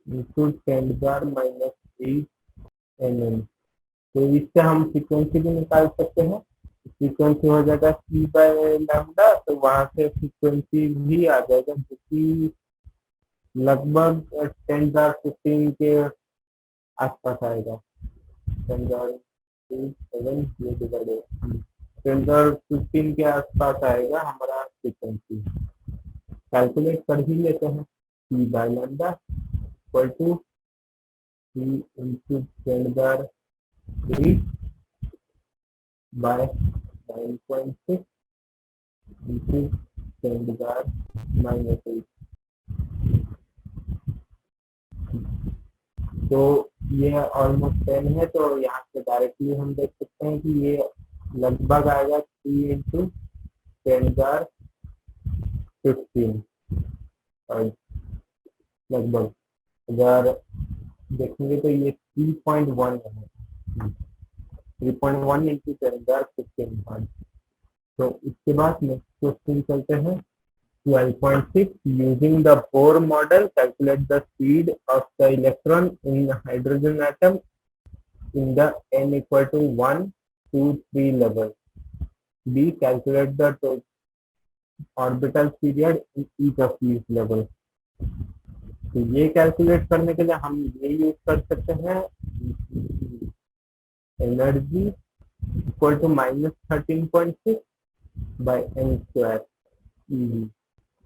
इंटू 10⁻−8 mm। तो इससे हम फ्रीक्वेंसी भी निकाल सकते हैं, फ्रीक्वेंसी हो जाएगा c/लैम्डा, तो वहां से फ्रीक्वेंसी भी आ जाएगा, जो कि लगभग 1015 के आसपास आएगा। 1015 के आसपास आएगा हमारा फ्रीक्वेंसी। कैलकुलेट कर ही लेते हैं, c/लैम्डा equal to c into 10⁻8/9.6 into 10⁻−8। तो ये ऑलमोस्ट 10 है, तो यहाँ से डायरेक्टली हम देख सकते हैं कि ये लगभग आएगा 3 इंटू 10⁻15, और लगभग अगर देखेंगे तो ये 3.1 है, 3.1 इंटू 10⁻15। तो इसके बाद नेक्स्ट क्वेश्चन चलते हैं, 12.6 using the Bohr model calculate the speed of the electron in the hydrogen atom in the n equal to 1, 2, 3 level. B calculate the orbital period in each of these level. तो ये calculate करने के लिए हम ये use कर सकते हैं, एनर्जी इक्वल टू -13.6/n²।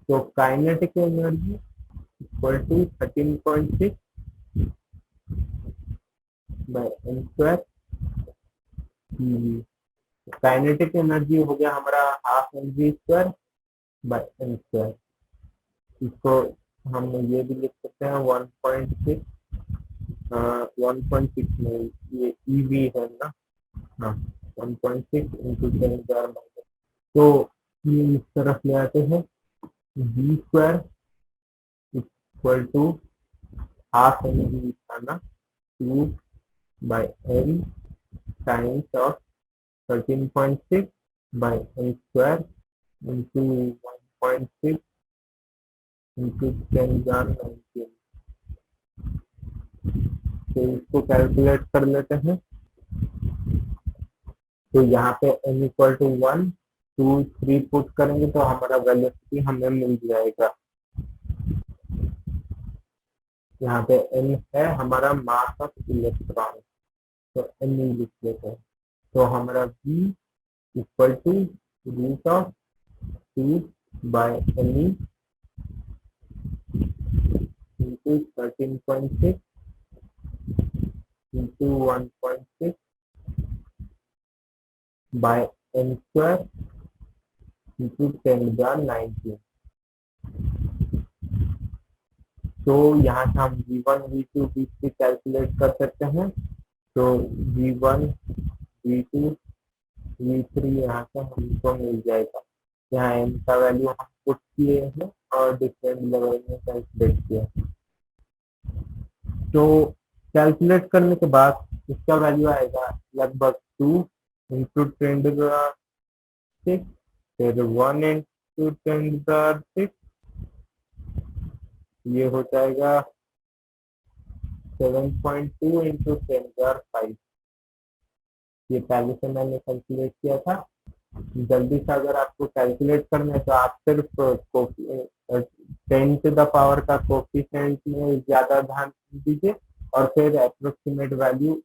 तो kinetic energy equal to 13.6/n²। Kinetic energy हो गया हमारा ½ mv²/n²। इसको हम ये भी लिख सकते हैं 1.6, 1.6 में ये ईवी है ना, हाँ 1.6 इंटू 10⁻⁻। तो ये इस तरफ ले आते हैं, v² इक्वल टू ½ mv था ना, 2/n times of 13.6/n² into 1.6 into 10⁻19। तो इसको कैलकुलेट कर लेते हैं, तो यहाँ पे n इक्वल टू 1, 2, 3 पुट करेंगे तो हमारा वेलोसिटी हमें मिल जाएगा। यहाँ पे n है हमारा मास ऑफ इलेक्ट्रॉन, तो n लिख लेते हैं। तो हमारा v equal to root of 2/me into 13.6 into 1.6 by n square into 10⁻19। तो यहाँ से हम v1 v2 v3 कैलकुलेट कर सकते हैं। तो v1 v2 v3 यहाँ से हमको मिल जाएगा। यहाँ n का वैल्यू हम पुट किए हैं और डिफरेंट लेवल में कैलकुलेट किया। तो कैलकुलेट करने के बाद इसका वैल्यू आएगा लगभग 2 इंटू 10⁻6, फिर 1 इंटू 10⁻6, ये हो जाएगा 7.2 इंटू 10⁻5। ये पहले से मैंने कैलकुलेट किया था। जल्दी से अगर आपको कैलकुलेट करना है तो आप सिर्फ 10⁻⁴ का कोफिशिएंट में ज्यादा ध्यान दीजिए और फिर अप्रोक्सीमेट वैल्यू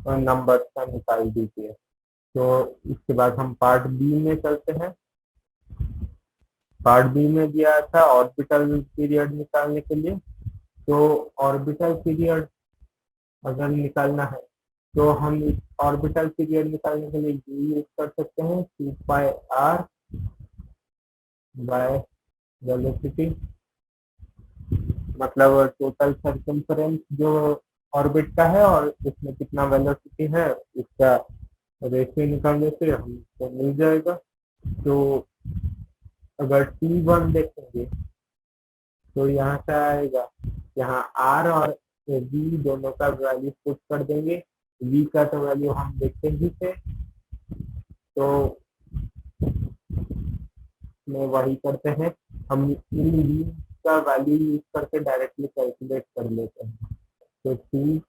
और नंबर का निकाल दीजिए। तो इसके बाद हम पार्ट बी में चलते हैं। पार्ट बी में दिया था ऑर्बिटल पीरियड निकालने के लिए। तो ऑर्बिटल पीरियड अगर निकालना है तो हम ऑर्बिटल पीरियड निकालने के लिए ये यूज कर सकते हैं 2πr बाय वेलोसिटी, मतलब टोटल सर्कम्फरेंस जो ऑर्बिट का है और इसमें कितना वेलोसिटी है इसका रेशियो निकालने से हमको मिल जाएगा। तो अगर T1 देखेंगे तो यहाँ से आएगा, यहाँ R और V दोनों का वैल्यू पुट कर देंगे। V का तो वैल्यू हम देखते ही थे, तो में वही करते हैं। हम इन V का वैल्यू यूज करके डायरेक्टली कैलकुलेट कर लेते हैं। तो 2π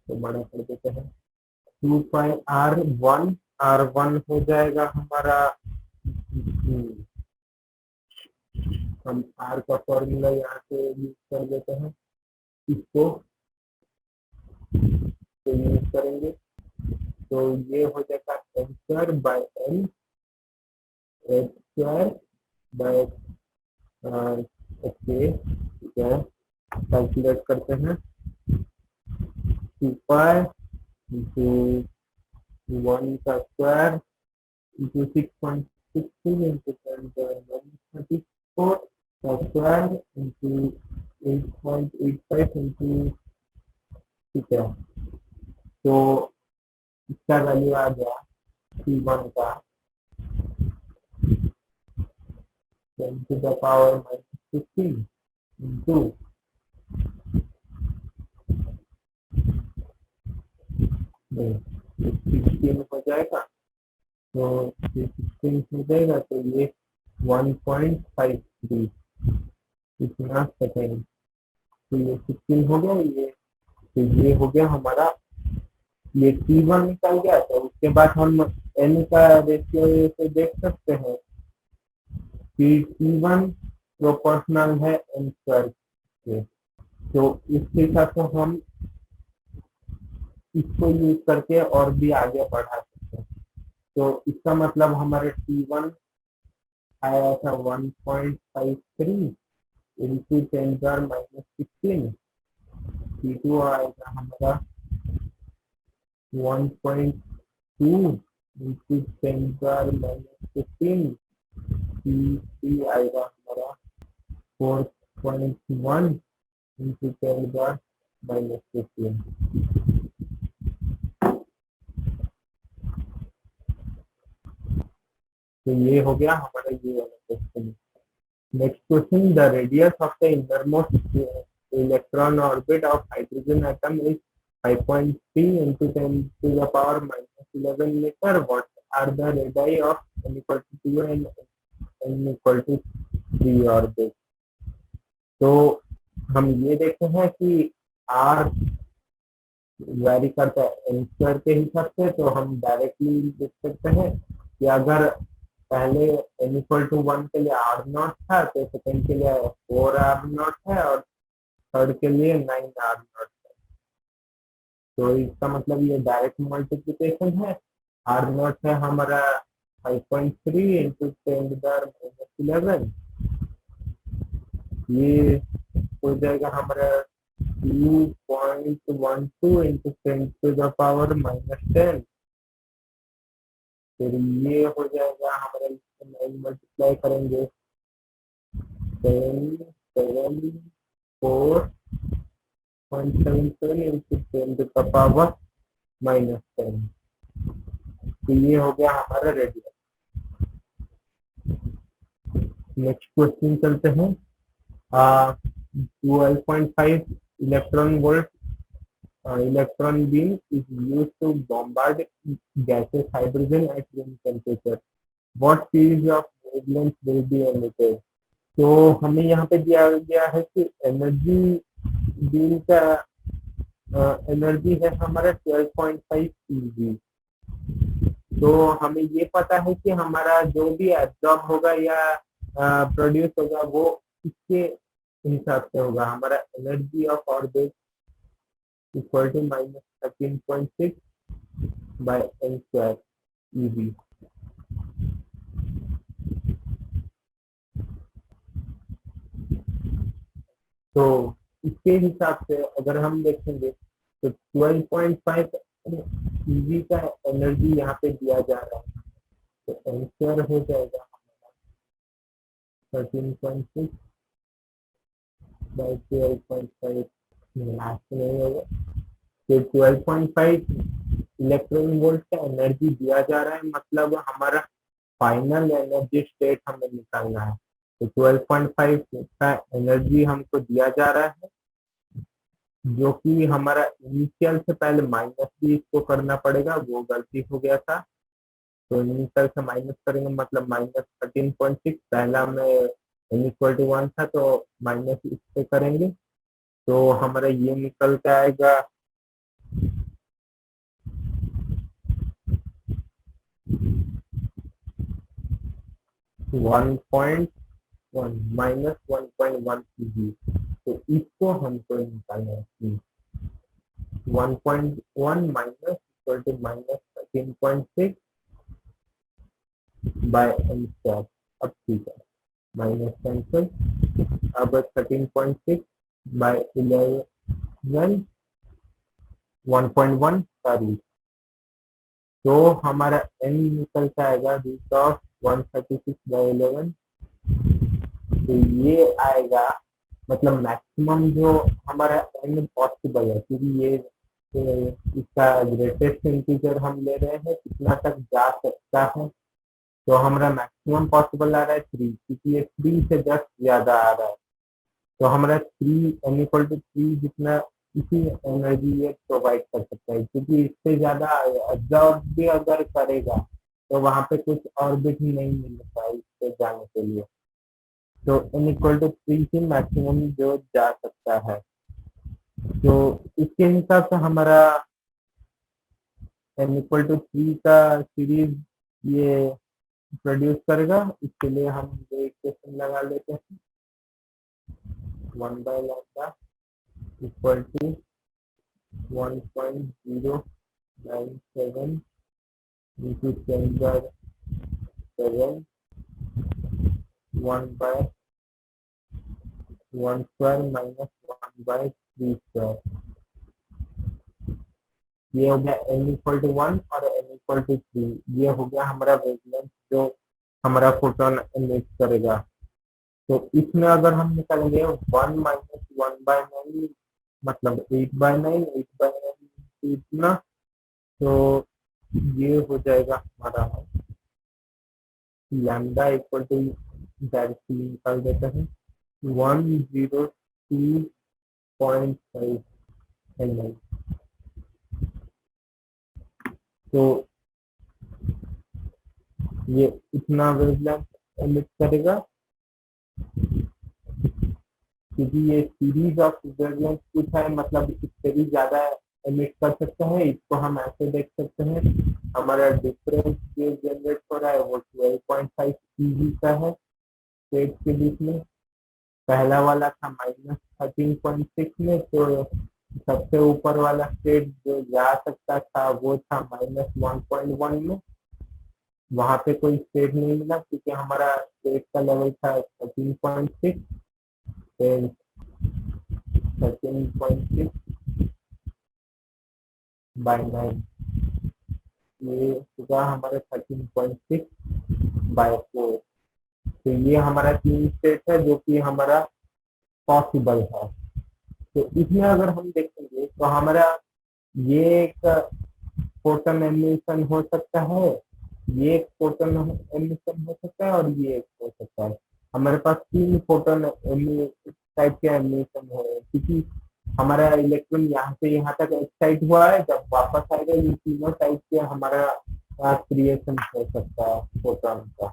तो बड़ा कर देते हैं, 2πr1 r1 हो जाएगा हमारा, हम r का फॉर्मूला यहाँ से यूज कर देते हैं, इसको तो यूज करेंगे। तो ये हो जाएगा n² bye n h² bye k, ठीक है। कैलकुलेट करते हैं 2π इंटू 1 का स्क्वायर इंटू 6.62 इंटू 10⁻34 का स्क्वायर इंटू 8.85 इंटू, ठीक है। तो इसका वैल्यू आ गया T1 का 10⁻⁻15 इंटू 16 हो जाएगा। तो 16 हो जाएगा तो ये 1.53 इतना सेकेंड। तो ये 16 हो गया, ये तो ये हो गया हमारा, ये T1 निकल गया। तो उसके बाद हम n का रेशियो से देख सकते हैं कि T1 प्रोपोर्शनल है n² के। तो इसके हिसाब से हम इसको यूज करके और भी आगे बढ़ा सकते हैं। तो इसका मतलब हमारे T1 आया था 1.53 इंटू 10⁻⁻16। T2 आएगा हमारा 1.2 इंटू 10⁻⁻15। T3 आएगा हमारा 4.1 इंटू 10⁻⁻15। तो ये हो गया हमारा ये वाला question. Next question, the radius of the innermost electron orbit of hydrogen atom is 5.3 into 10⁻⁻11 meter. What are the radii of n equal to 2 and n equal to 3 orbit? तो हम ये देखते हैं कि r वैरी करता है n² के हिसाब से। तो हम डायरेक्टली देख सकते हैं कि अगर पहले n equal to 1 के लिए r0 था तो सेकंड के लिए 4r0 है और थर्ड के लिए 9r0 है। तो इसका मतलब ये डायरेक्ट मल्टीप्लिकेशन है। आर नॉट है हमारा 5.3 इंटू 10⁻⁻11। ये हो जाएगा हमारा 2.12 इंटू 10⁻⁻10। फिर ये हो जाएगा हमारा, मल्टीप्लाई करेंगे 4.77 इंटू 10⁻⁻10। तो ये हो गया हमारा रेडियस। नेक्स्ट क्वेश्चन चलते हैं। 12.5 electron volt electron beam is used to bombard gaseous hydrogen at room temperature. What series of wavelengths will be emitted? तो हमें यहाँ पे दिया गया है कि एनर्जी बीम का एनर्जी है हमारा 12.5 eV। तो हमें ये पता है कि हमारा जो भी एब्जॉर्ब होगा या प्रोड्यूस होगा वो इसके हिसाब से होगा। हमारा energy of orbit equal to -13.6 by n square eV। तो इसके हिसाब से अगर हम देखेंगे तो 12.5 eV का एनर्जी यहाँ पे दिया जा रहा है, तो n स्क्वायर हो जाएगा 13.6 by 12.5। नहीं होगा, तो 12.5 इलेक्ट्रॉन वोल्ट का एनर्जी दिया जा रहा है, मतलब हमारा फाइनल एनर्जी स्टेट हमें निकालना है। तो 12.5 का एनर्जी हमको दिया जा रहा है, जो कि हमारा इनिशियल से पहले माइनस भी इसको करना पड़ेगा, वो गलती हो गया था। तो इनिशियल से माइनस करेंगे मतलब -13.6, पहला में n इक्वल टू 1 था तो माइनस इससे करेंगे तो हमारा ये निकल के आएगा 1.1 -1.1 eV। तो इसको हमको निकालना है। 1.1 minus equal to -13.6 by n square. अब ठीक है, माइनस कैंसिल। अब 13.6 बाय 11 1.1 का रूट, तो हमारा n निकल के आएगा √136/11। तो ये आएगा मतलब मैक्सिमम जो हमारा n पॉसिबल है, क्योंकि ये इसका ग्रेटेस्ट इंटीजर हम ले रहे हैं, कितना तक जा सकता है। तो हमारा मैक्सिमम पॉसिबल आ रहा है 3, क्योंकि ये 3 से जस्ट ज्यादा आ रहा है। तो हमारा 3 n इक्वल टू 3 जितना इसी एनर्जी ये प्रोवाइड कर सकता है, क्योंकि इससे ज्यादा एब्जॉर्ब भी अगर करेगा तो वहां पे कुछ ऑर्बिट ही नहीं मिलता है इससे जाने के लिए। तो n इक्वल टू 3 ही मैक्सिमम जो जा सकता है। तो इसके हिसाब से हमारा n इक्वल टू 3 का सीरीज ये प्रोड्यूस करेगा। इसके लिए हम ये इक्वेशन लगा लेते हैं, 1/λ equal to 1.097 into 10⁻⁷ 1/1 square minus 1/3 square। ये हो गया n इक्वल टू 1 और n इक्वल टू 3। ये हो गया हमारा वेवलेंथ जो हमारा फोटोन एमिट करेगा। तो इसमें अगर हम निकालेंगे 1 माइनस 1/9 मतलब 8/9 8/9 इतना, तो ये हो जाएगा हमारा लैम्डा इक्वल टू डायरेक्टली निकाल देते हैं 102.5 ml। तो ये इतना वेवलेंथ एमिट करेगा, क्योंकि ये सीरीज ऑफ वेवलेंथ कुछ है, मतलब इससे भी ज्यादा एमिट कर सकते हैं। इसको हम ऐसे देख सकते हैं, हमारा डिफरेंस जो जनरेट हो रहा है वो 12.5 eV का है स्टेट के बीच में। पहला वाला था -13.6 में, तो सबसे ऊपर वाला स्टेट जो जा सकता था वो था -1.1 में, वहां पे कोई स्टेट नहीं मिला क्योंकि हमारा स्टेट का लेवल था 13.6, फिर 13.6/9, ये होगा हमारा 13.6/4। तो ये हमारा 3 स्टेट है जो कि हमारा पॉसिबल है। तो इसमें अगर हम देखेंगे तो हमारा ये एक फोटोन एमिशन हो सकता है, ये एक फोटोन एमिशन हो सकता है और ये एक हो सकता है। हमारे पास 3 फोटोन टाइप के एमिशन हो रहे हैं क्योंकि हमारा इलेक्ट्रॉन यहाँ से यहाँ तक एक्साइट हुआ है, जब वापस आएगा ये तीनों टाइप के हमारा क्रिएशन हो सकता है फोटोन का।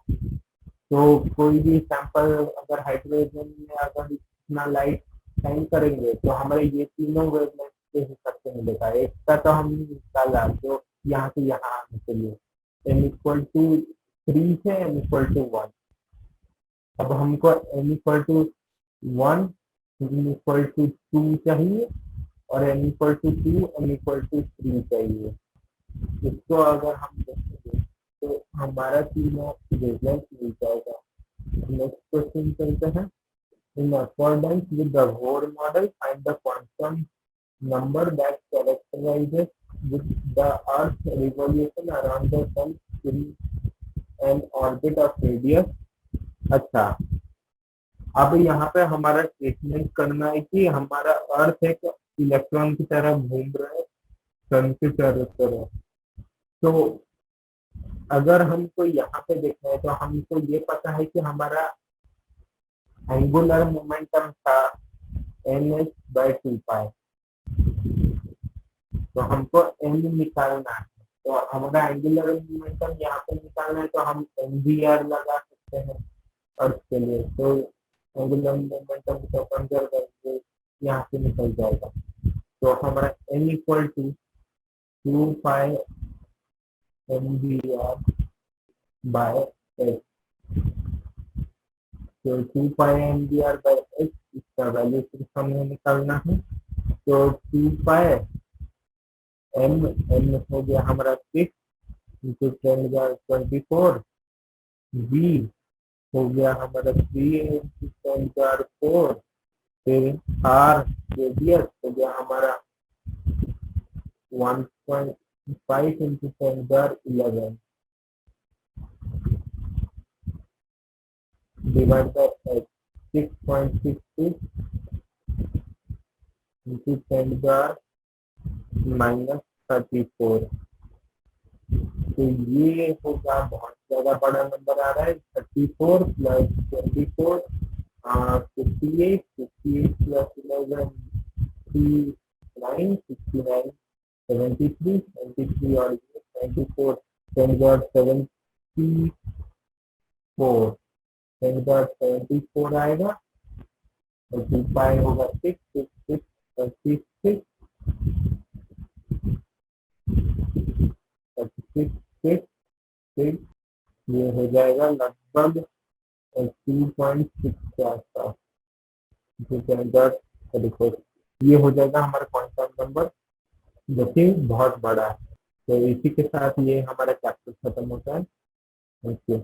तो कोई भी सैंपल अगर हाइड्रोजन में अगर इतना लाइट शाइन करेंगे तो हमारे ये तीनों वेवलेंथ के हिसाब से मिलेगा। एक का तो हमने निकाला जो यहाँ से यहाँ आने के लिए n=3 से n=1। अब हमको n=1, n=2 चाहिए और n=2, n=3 चाहिए। इसको अगर हम देखेंगे तो हमारा तीनों वेवलेंथ मिल जाएगा। नेक्स्ट क्वेश्चन चलते हैं। In accordance with the Bohr model, find the quantum number that characterizes with the Earth's revolution around the Sun in an orbit of radius। अच्छा, अब यहाँ पे हमारा स्टेटमेंट करना है कि हमारा अर्थ एक इलेक्ट्रॉन की तरह घूम रहा है सन के चारों तरफ। तो अगर हमको यहाँ पे देखना है तो हमको ये पता है कि हमारा एंगुलर मोमेंटम था nh/2 तो हमको एम निकालना है। तो हमारा एंगुलर मोमेंटम यहाँ पे निकालना है तो हम mvr लगा सकते हैं अर्थ के लिए। तो एंगुलर मोमेंटम को कंसिडर करके यहाँ से निकल जाएगा। तो हमारा n=2πmvr/h। तो 2πmvr/h इसका वैल्यू सिर्फ हमें निकालना है। तो 2πm हो गया हमारा 6 × 10⁻24, v हो गया हमारा 3 × 10⁻4, फिर r रेडियस हो गया हमारा 1.5 × 10⁻11 डिवाइड बाय 6.66 × 10⁻−34। तो ये होगा बहुत ज्यादा बड़ा नंबर आ रहा है। 34 + 24 58, 58 + 11 69, 69 73, 73 और 94 10⁻74, 10⁻74 आएगा और 2 पाई होगा 6, 6, 6, 36, 36, 6, 6, ये हो जाएगा लगभग 2.6 के आसपास। ये हो जाएगा हमारा क्वांटम नंबर जो कि बहुत बड़ा है। तो इसी के साथ ये हमारा चैप्टर खत्म होता है। Thank you.